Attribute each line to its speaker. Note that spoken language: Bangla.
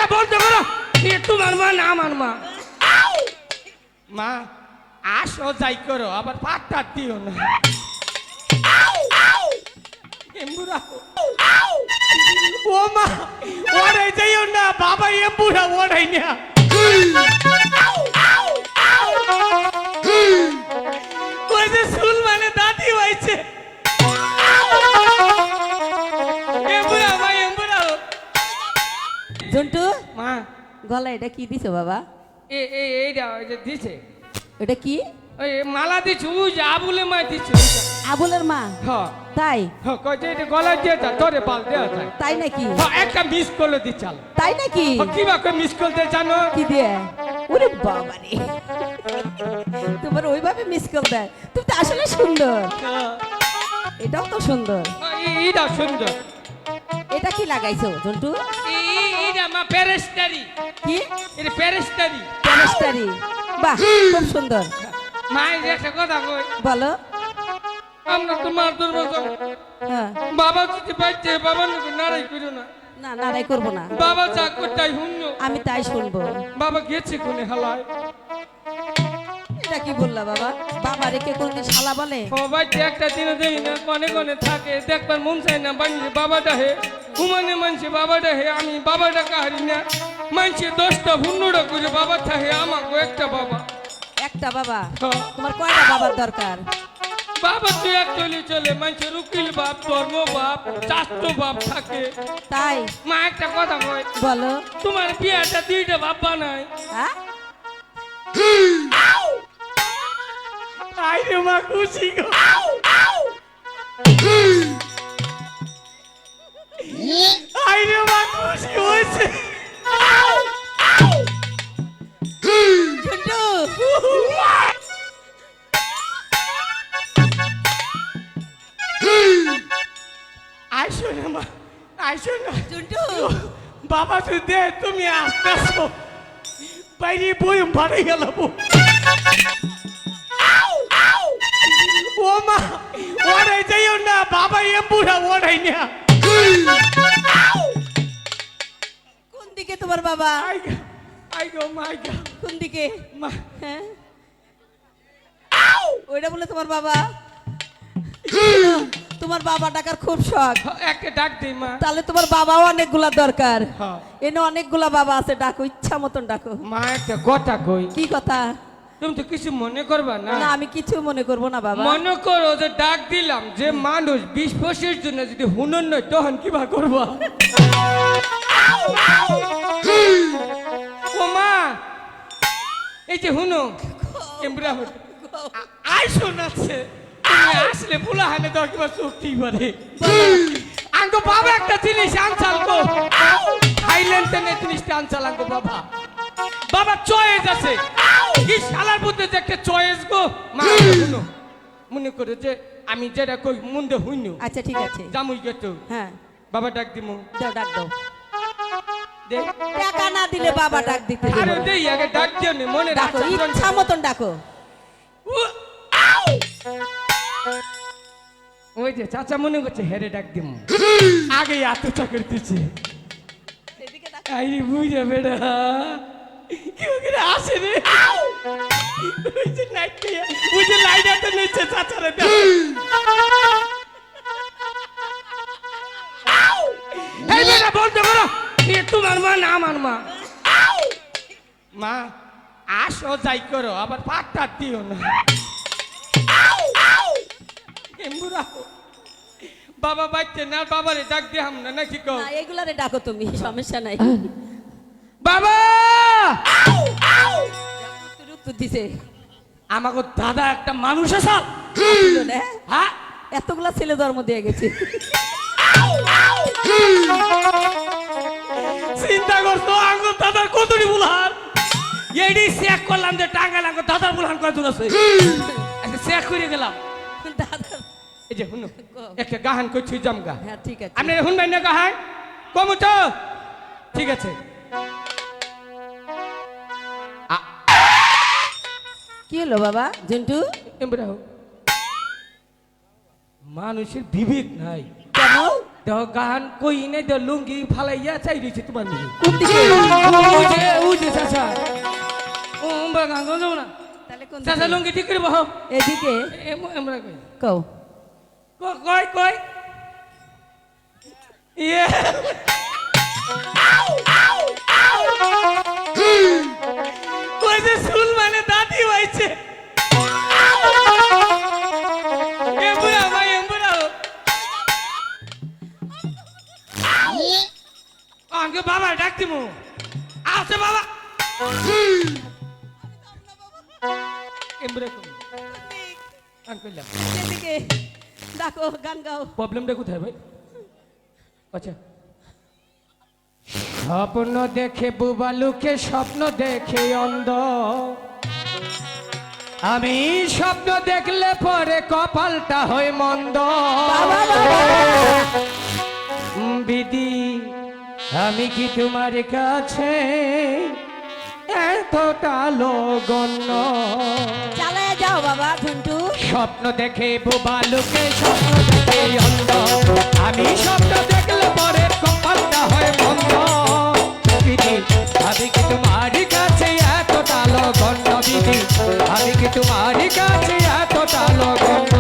Speaker 1: বেটা বলতে করো তোমার মা না আমার মা মা আসো যাই করো আবার পাটটা দিও না এম্বুরা ও মা ওরাই যাইও না বাবা এম্বুরা ওরাই না ওই যে সুল মানে দাদি হয়েছে এম্বুরা মা এম্বুরা
Speaker 2: জন্টু
Speaker 1: মা
Speaker 2: গলা এটা কি দিছো বাবা?
Speaker 1: এইটা ওই যে দিছে
Speaker 2: এটা কি?
Speaker 1: ওই মালা দিছু যা বলে মা দিছু
Speaker 2: আবুলের মা?
Speaker 1: হ্যাঁ
Speaker 2: তাই?
Speaker 1: হ্যাঁ কইতে এটা গলা দিয়ে যা তোরে পাল দেয়া যায়
Speaker 2: তাই নাকি?
Speaker 1: হ্যাঁ একটা মিস কল দি চাল
Speaker 2: তাই নাকি?
Speaker 1: কি বা কই মিস কল দে জানো
Speaker 2: কি দিয়ে? ওরে বাবা রে তোমার ওইভাবে মিস কল দেয় তুমি তো আসলে সুন্দর এটাও তো সুন্দর
Speaker 1: এইটা সুন্দর
Speaker 2: এটা কি লাগাইছো জন্টু?
Speaker 1: এইটা মা প্যারেস্টারি
Speaker 2: কি?
Speaker 1: এটা প্যারেস্টারি
Speaker 2: প্যানেস্টারি বাহ খুব সুন্দর
Speaker 1: মা এই যে একটা কথা কই
Speaker 2: বলো
Speaker 1: আমরা তো মার দুর্বল
Speaker 2: হ্যাঁ
Speaker 1: বাবা যদি বাইতে বাবা নারাই কইরো না
Speaker 2: না নারাই করবো না
Speaker 1: বাবা যা করতাই হুন্য
Speaker 2: আমি তাই শুনবো
Speaker 1: বাবা গেছে কোনে হালায়
Speaker 2: এটা কি বললা বাবা? বাবা রেখে কোনদিন শালা বলে?
Speaker 1: ও বাইতে একটা দিন দেই না কোনে কোনে থাকে দেখবার মন চাই না বাড়ি বাবাটা হে উমানে মানছে বাবাটা হে আমি বাবাটা কাহারি না মানছে 10টা হুন্নটা করে বাবা থাকে আমাকে একটা বাবা
Speaker 2: একটা বাবা?
Speaker 1: হ্যাঁ।
Speaker 2: তোমার কয়টা বাবার দরকার?
Speaker 1: বাবা তুই এক চলে মানুষের উকিল বাপ ধর্ম বাপ চাষ্ট বাপ থাকে
Speaker 2: তাই?
Speaker 1: মা একটা কথা কয়
Speaker 2: বলো
Speaker 1: তোমার বিয়েটা 2টা বাপ বানায়
Speaker 2: হ্যাঁ
Speaker 1: আইরে মা খুশি গো আইরে মা খুশি হয়েছে
Speaker 2: জন্টু
Speaker 1: আইসো না মা আইসো না
Speaker 2: জন্টু
Speaker 1: বাবা তুই দে তুমি আসতেছো বাইরে বই ভাড়ে গেল ও মা ওরাই যাইও না বাবা এম্বুরা ওরাই না
Speaker 2: কোন দিকে তোমার বাবা?
Speaker 1: আই গো মাই গো
Speaker 2: কোন দিকে?
Speaker 1: মা
Speaker 2: হ্যাঁ ওইটা বলে তোমার বাবা? তোমার বাবা ডাকার খুব শখ
Speaker 1: একটা ডাক দে মা
Speaker 2: তাহলে তোমার বাবাও অনেকগুলা দরকার
Speaker 1: হ্যাঁ।
Speaker 2: এনে অনেকগুলা বাবা আছে ডাকো ইচ্ছা মতন ডাকো
Speaker 1: মা একটা কথা কই
Speaker 2: কি কথা?
Speaker 1: তুমি তো কিছু মনে করবা না
Speaker 2: না আমি কিছু মনে করবো না বাবা
Speaker 1: মনে করো যে ডাক দিলাম যে মানুষ 20-25 জন্য যদি হুনন নয় তখন কিবা করবা ও মা এই যে হুনো এমরা আই শোনাচ্ছে তুমি আসলে ভুলা হানে দাও কিবা চুক্তি পারে আঙ্গো বাবা একটা জিনিস আনছাল গো থাইল্যান্ডে নে জিনিসটা আনছাল আঙ্গো বাবা বাবা চয়েস আছে কি শালার মধ্যে যে একটা চয়েস গো মা শুনো মনে করো যে আমি যেটা কই মুন্ডে হইনু
Speaker 2: আচ্ছা ঠিক আছে
Speaker 1: জামুই গেতো
Speaker 2: হ্যাঁ
Speaker 1: বাবা ডাক দিমু
Speaker 2: দাও ডাক দাও
Speaker 1: দে
Speaker 2: টাকা না দিলে বাবা ডাক দিতে দেবে
Speaker 1: আরে
Speaker 2: না।
Speaker 1: দেই আগে ডাক দিও নে মনে
Speaker 2: ডাকো
Speaker 1: রাখো
Speaker 2: ইচ্ছা মতন ডাকো
Speaker 1: ওই যে চাচা মনে করছে হেরে ডাক দিমু আগে এত চাকরি দিচ্ছে
Speaker 2: সেদিকে ডাকো।
Speaker 1: আইরে বুঝে বেড়া কেউ করে আসে রে ওই যে নাইট ওই যে লাইট এত নিচ্ছে চাচারে দেখ এই বেটা বলতে করো তোমার মা না আমার মা মা আসো যাই করো আবার পাটটা দিও না এম্বুরা বাবা বাইতে না বাবারে ডাক দিহাম না নাকি কও
Speaker 2: না এগুলারে ডাকো তুমি সমস্যা নাই
Speaker 1: বাবা
Speaker 2: উত্তর দিছে
Speaker 1: আমাকে দাদা একটা মানুষ আছে হ্যাঁ
Speaker 2: এতগুলা ছেলে জন্ম দিয়ে গেছে
Speaker 1: চিন্তা করতো আঙ্গুর দাদার কতটি বুলহান এইটি চেক করলাম যে টাঙ্গাইল আঙ্গুর দাদার বুলহান কতজন আছে আচ্ছা চেক করে গেলাম
Speaker 2: দাদা
Speaker 1: এই যে শুনো একটা গাহান করছি জমগা
Speaker 2: হ্যাঁ ঠিক আছে
Speaker 1: আপনি শুনবেন না গাহান কমু তো ঠিক আছে
Speaker 2: কি হলো বাবা জন্টু
Speaker 1: এমরা মানুষের বিবেক নাই
Speaker 2: কেন
Speaker 1: তো গান কই নেই তো লুঙ্গি ফালাইয়া চাই দিয়েছে তোমার মেয়ে
Speaker 2: কোন দিকে
Speaker 1: উঠে চাচা ও আমরা গান যাবো না
Speaker 2: তাহলে কোন
Speaker 1: চাচা
Speaker 2: দিকে?
Speaker 1: লুঙ্গি ঠিক করে বহ
Speaker 2: এদিকে
Speaker 1: আমরা কই
Speaker 2: কও
Speaker 1: কই কই ইয়ে কই যে চুল মানে দাঁতি হয়েছে এমবুড়া ভাই এমবুড়া আগে বাবা ডাক দিমু আছে বাবা এমবুড়া কই আঙ্কেল
Speaker 2: এদিকে ডাকো গান গাও
Speaker 1: প্রবলেমটা কোথায় ভাই আচ্ছা স্বপ্ন দেখে বুবালুকে স্বপ্ন দেখে অন্ধ আমি স্বপ্ন দেখলে পরে কপালটা হয় মন্দ বিধি আমি কি তোমার কাছে এতটা লগন্য
Speaker 2: চালায় যাও বাবা ঝন্টু
Speaker 1: স্বপ্ন দেখে বুবালুকে স্বপ্ন দেখে অন্ধ আমি স্বপ্ন দেখলে পরে কপালটা হয় বন্ধ বিধি আমি কি তোমার কাছে এতটা লগন্য বিধি আমি কি তোমার কাছে এতটা লগন্য